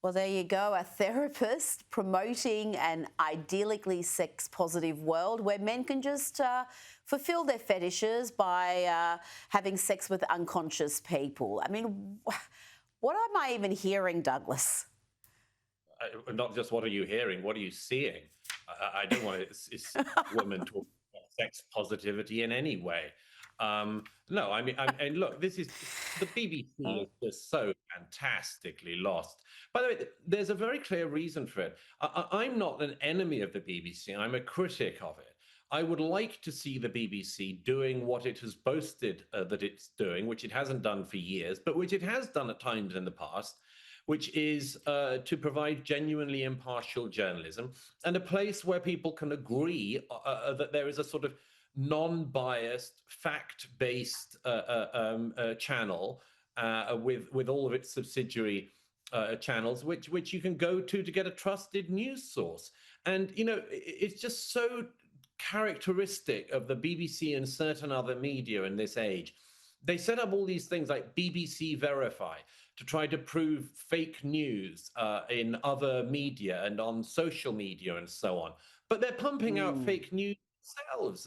Well, there you go, a therapist promoting an idyllically sex-positive world where men can just fulfill their fetishes by having sex with unconscious people. I mean, what am I even hearing, Douglas? Not just what are you hearing, what are you seeing? I don't want to see women talk about sex positivity in any way. No, I mean, and look, this is the BBC is just so fantastically lost. By the way, there's a very clear reason for it. I'm not an enemy of the BBC. I'm a critic of it. I would like to see the BBC doing what it has boasted that it's doing, which it hasn't done for years, but which it has done at times in the past, which is to provide genuinely impartial journalism and a place where people can agree that there is a sort of non-biased, fact-based channel with all of its subsidiary channels, which you can go to get a trusted news source. And you know, it's just so characteristic of the BBC and certain other media in this age. They set up all these things like BBC Verify to try to prove fake news in other media and on social media and so on. But they're pumping out fake news themselves,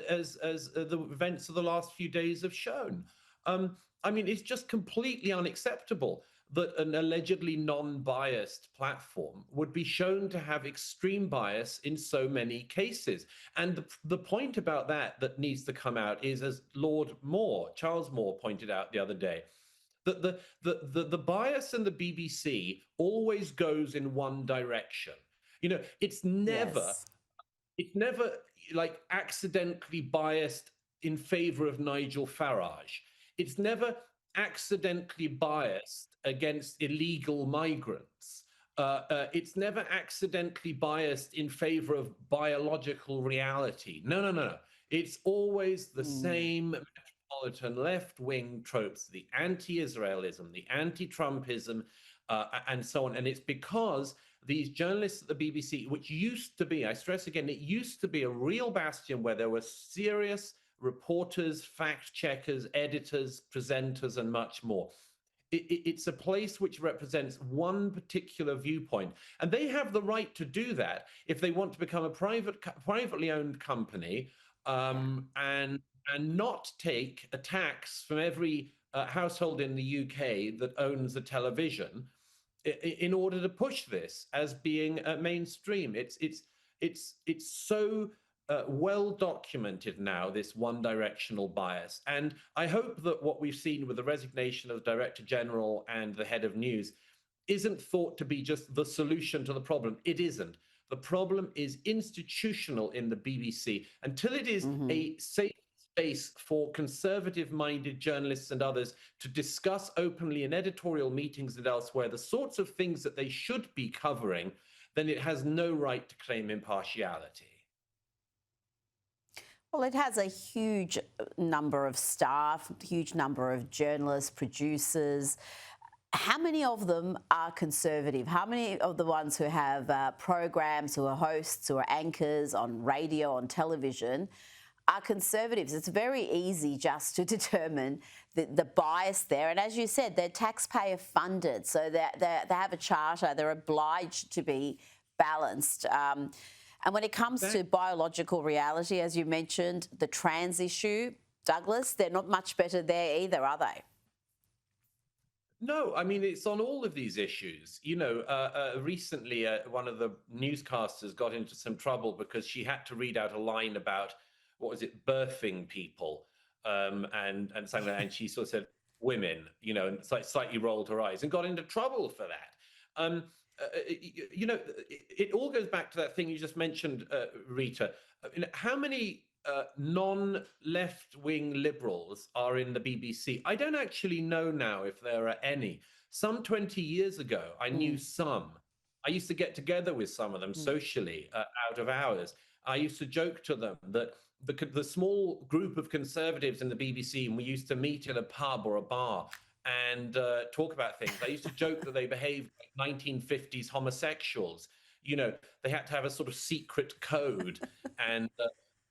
as the events of the last few days have shown. I mean, it's just completely unacceptable that an allegedly non-biased platform would be shown to have extreme bias in so many cases. And the point about that needs to come out is, as Charles Moore pointed out the other day, that the bias in the BBC always goes in one direction. You know, Yes. it's never like accidentally biased in favor of Nigel Farage. It's never accidentally biased against illegal migrants. It's never accidentally biased in favor of biological reality. No, no, no, no. It's always the same metropolitan left-wing tropes, the anti-Israelism, the anti-Trumpism, and so on. And it's because these journalists at the BBC, which used to be, I stress again, it used to be a real bastion where there were serious reporters, fact checkers, editors, presenters, and much more. It's a place which represents one particular viewpoint, and they have the right to do that if they want to become a privately owned company, and not take a tax from every household in the UK that owns a television in order to push this as being mainstream. It's so well documented now, this one directional bias. And I hope that what we've seen with the resignation of the Director General and the head of news isn't thought to be just the solution to the problem. It isn't. The problem is institutional in the BBC. Until it is a safe space for conservative-minded journalists and others to discuss openly in editorial meetings and elsewhere the sorts of things that they should be covering, then it has no right to claim impartiality. Well, it has a huge number of staff, huge number of journalists, producers. How many of them are conservative? How many of the ones who have programs, who are hosts, who are anchors on radio, on television, are conservatives? It's very easy just to determine the bias there. And as you said, they're taxpayer funded, so they have a charter, they're obliged to be balanced. And when it comes to biological reality, as you mentioned, the trans issue, Douglas, they're not much better there either, are they? No, I mean, it's on all of these issues. You know, recently, one of the newscasters got into some trouble because she had to read out a line about, what was it, birthing people, and something, and she sort of said, women, you know, and slightly rolled her eyes and got into trouble for that. You know, it all goes back to that thing you just mentioned, Rita. How many non-left-wing liberals are in the BBC? I don't actually know now if there are any. Some 20 years ago, I knew some. I used to get together with some of them socially out of hours. I used to joke to them that the small group of conservatives in the BBC, and we used to meet in a pub or a bar and talk about things. I used to joke that they behaved like 1950s homosexuals. You know, they had to have a sort of secret code and,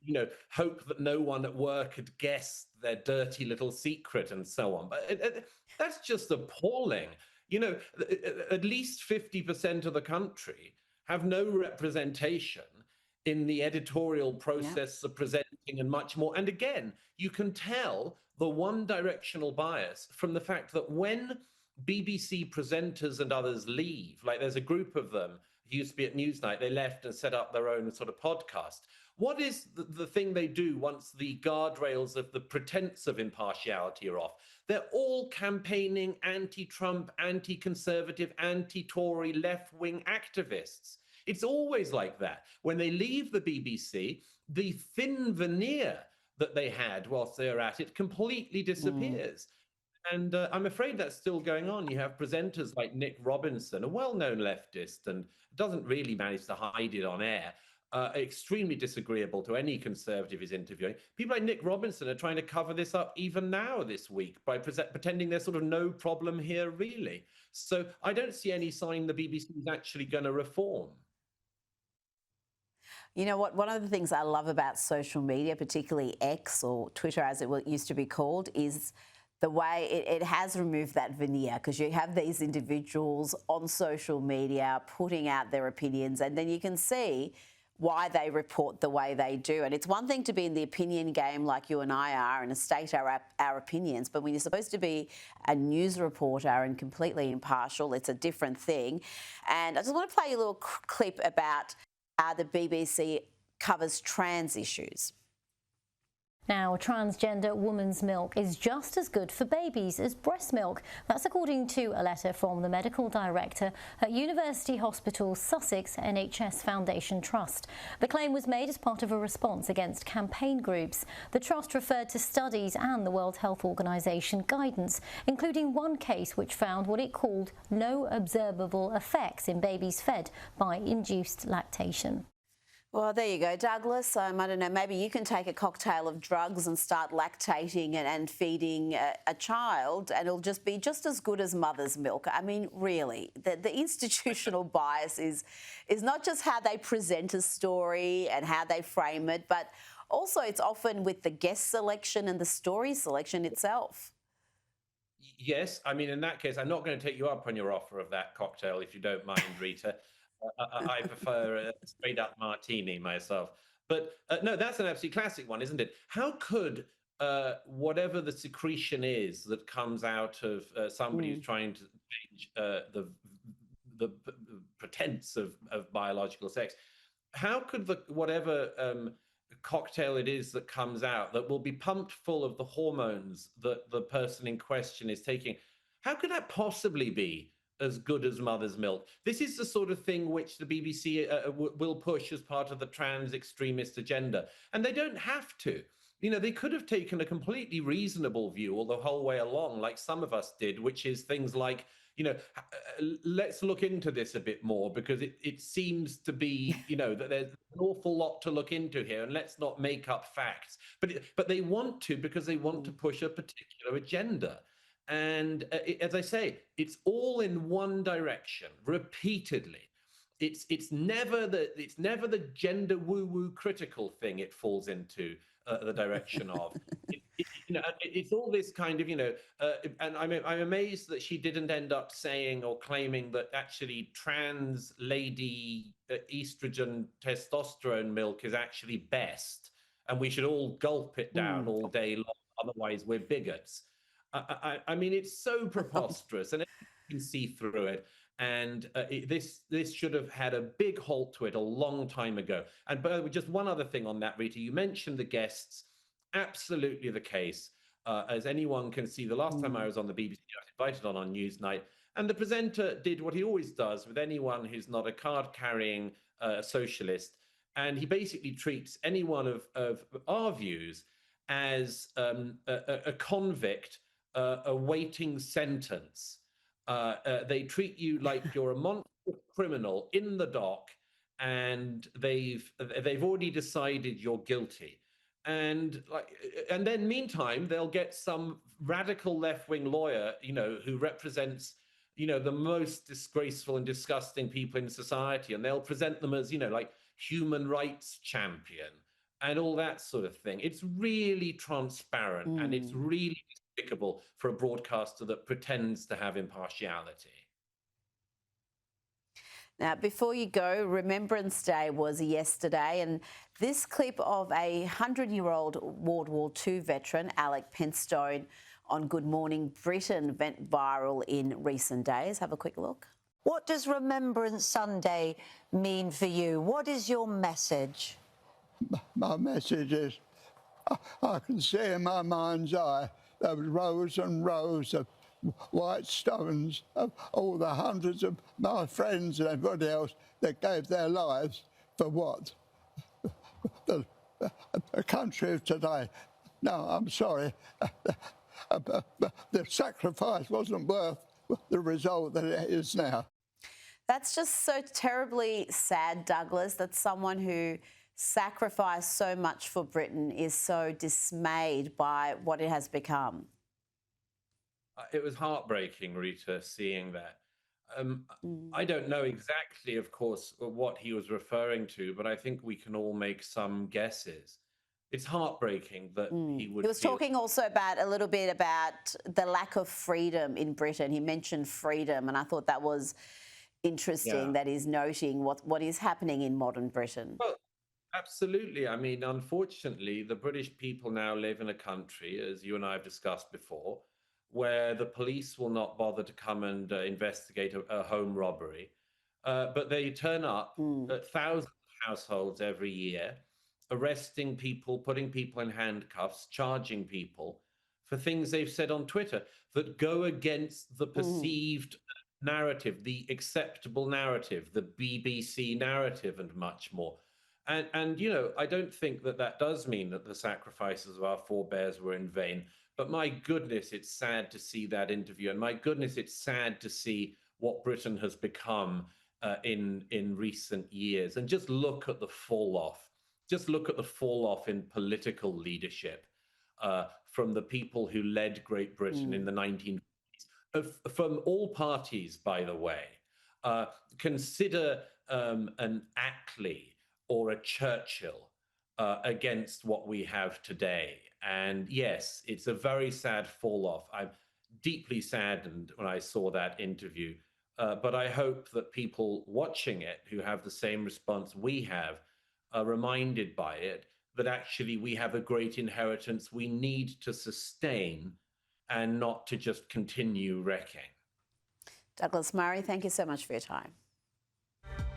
you know, hope that no one at work had guessed their dirty little secret and so on. But that's just appalling. At least 50% of the country have no representation in the editorial process of presenting and much more. And again, you can tell the one-directional bias from the fact that when BBC presenters and others leave, like there's a group of them who used to be at Newsnight, they left and set up their own sort of podcast. What is the thing they do once the guardrails of the pretense of impartiality are off? They're all campaigning anti-Trump, anti-conservative, anti-Tory, left-wing activists. It's always like that. When they leave the BBC, the thin veneer that they had whilst they were at it completely disappears. And I'm afraid that's still going on. You have presenters like Nick Robinson, a well-known leftist, and doesn't really manage to hide it on air. Extremely disagreeable to any conservative he's interviewing. People like Nick Robinson are trying to cover this up even now this week by pretending there's sort of no problem here, really. So I don't see any sign the BBC is actually going to reform. You know what? One of the things I love about social media, particularly X or Twitter as it used to be called, is the way it has removed that veneer, because you have these individuals on social media putting out their opinions, and then you can see why they report the way they do. And it's one thing to be in the opinion game like you and I are and state our opinions, but when you're supposed to be a news reporter and completely impartial, it's a different thing. And I just want to play a little clip about how the BBC covers trans issues. Now, transgender woman's milk is just as good for babies as breast milk. That's according to a letter from the medical director at University Hospital Sussex NHS Foundation Trust. The claim was made as part of a response against campaign groups. The trust referred to studies and the World Health Organization guidance, including one case which found what it called no observable effects in babies fed by induced lactation. Well, there you go, Douglas. I don't know, maybe you can take a cocktail of drugs and start lactating and feeding a child, and it'll just be just as good as mother's milk. I mean, really, the institutional bias is not just how they present a story and how they frame it, but also it's often with the guest selection and the story selection itself. Yes, I mean, in that case, I'm not going to take you up on your offer of that cocktail, if you don't mind, Rita. I prefer a straight up martini myself. But no, that's an absolutely classic one, isn't it? How could whatever the secretion is that comes out of somebody who's trying to change the pretense of biological sex, how could whatever cocktail it is that comes out that will be pumped full of the hormones that the person in question is taking, how could that possibly be as good as mother's milk? This is the sort of thing which the BBC will push as part of the trans extremist agenda. And they don't have to. You know, they could have taken a completely reasonable view all the whole way along, like some of us did, which is things like, you know, let's look into this a bit more, because it seems to be, you know, that there's an awful lot to look into here, and let's not make up facts. But they want to, because they want to push a particular agenda. And as I say, it's all in one direction repeatedly. It's never the gender woo-woo critical thing it falls into the direction of. You know, it's all this kind of, you know, and I'm amazed that she didn't end up saying or claiming that actually trans lady estrogen testosterone milk is actually best, and we should all gulp it down all day long, otherwise we're bigots. I mean, it's so preposterous, and you can see through it. And this should have had a big halt to it a long time ago. And but just one other thing on that, Rita, you mentioned the guests. Absolutely the case. As anyone can see, the last time I was on the BBC, I was invited on Newsnight, and the presenter did what he always does with anyone who's not a card-carrying socialist, and he basically treats any one of our views as a convict awaiting sentence. They treat you like you're a monster criminal in the dock, and they've already decided you're guilty. And then meantime, they'll get some radical left-wing lawyer, you know, who represents, you know, the most disgraceful and disgusting people in society, and they'll present them as, you know, like human rights champion and all that sort of thing. It's really transparent, and it's really despicable for a broadcaster that pretends to have impartiality. Now, before you go, Remembrance Day was yesterday, and this clip of a 100-year-old World War II veteran, Alec Penstone, on Good Morning Britain went viral in recent days. Have a quick look. What does Remembrance Sunday mean for you? What is your message? My message is, I can see in my mind's eye those rows and rows of white stones of all the hundreds of my friends and everybody else that gave their lives for what? The country of today. No, I'm sorry. The sacrifice wasn't worth the result that it is now. That's just so terribly sad, Douglas, that someone who sacrificed so much for Britain is so dismayed by what it has become. It was heartbreaking, Rita, seeing that. I don't know exactly, of course, what he was referring to, but I think we can all make some guesses. It's heartbreaking that he would. He was talking also about a little bit about the lack of freedom in Britain. He mentioned freedom, and I thought that was interesting that he's noting what is happening in modern Britain. Well, absolutely. I mean, unfortunately, the British people now live in a country, as you and I have discussed before, where the police will not bother to come and investigate a home robbery, but they turn up at thousands of households every year, arresting people, putting people in handcuffs, charging people for things they've said on Twitter that go against the perceived narrative, the acceptable narrative, the BBC narrative, and much more. And you know, I don't think that does mean that the sacrifices of our forebears were in vain. But my goodness, it's sad to see that interview. And my goodness, it's sad to see what Britain has become in recent years. And just look at the fall off. Just look at the fall off in political leadership from the people who led Great Britain in the 1940s. From all parties, by the way. Consider an Attlee or a Churchill against what we have today. And yes, it's a very sad fall off. I'm deeply saddened when I saw that interview. But I hope that people watching it who have the same response we have are reminded by it that actually we have a great inheritance we need to sustain and not to just continue wrecking. Douglas Murray, thank you so much for your time.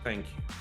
Thank you.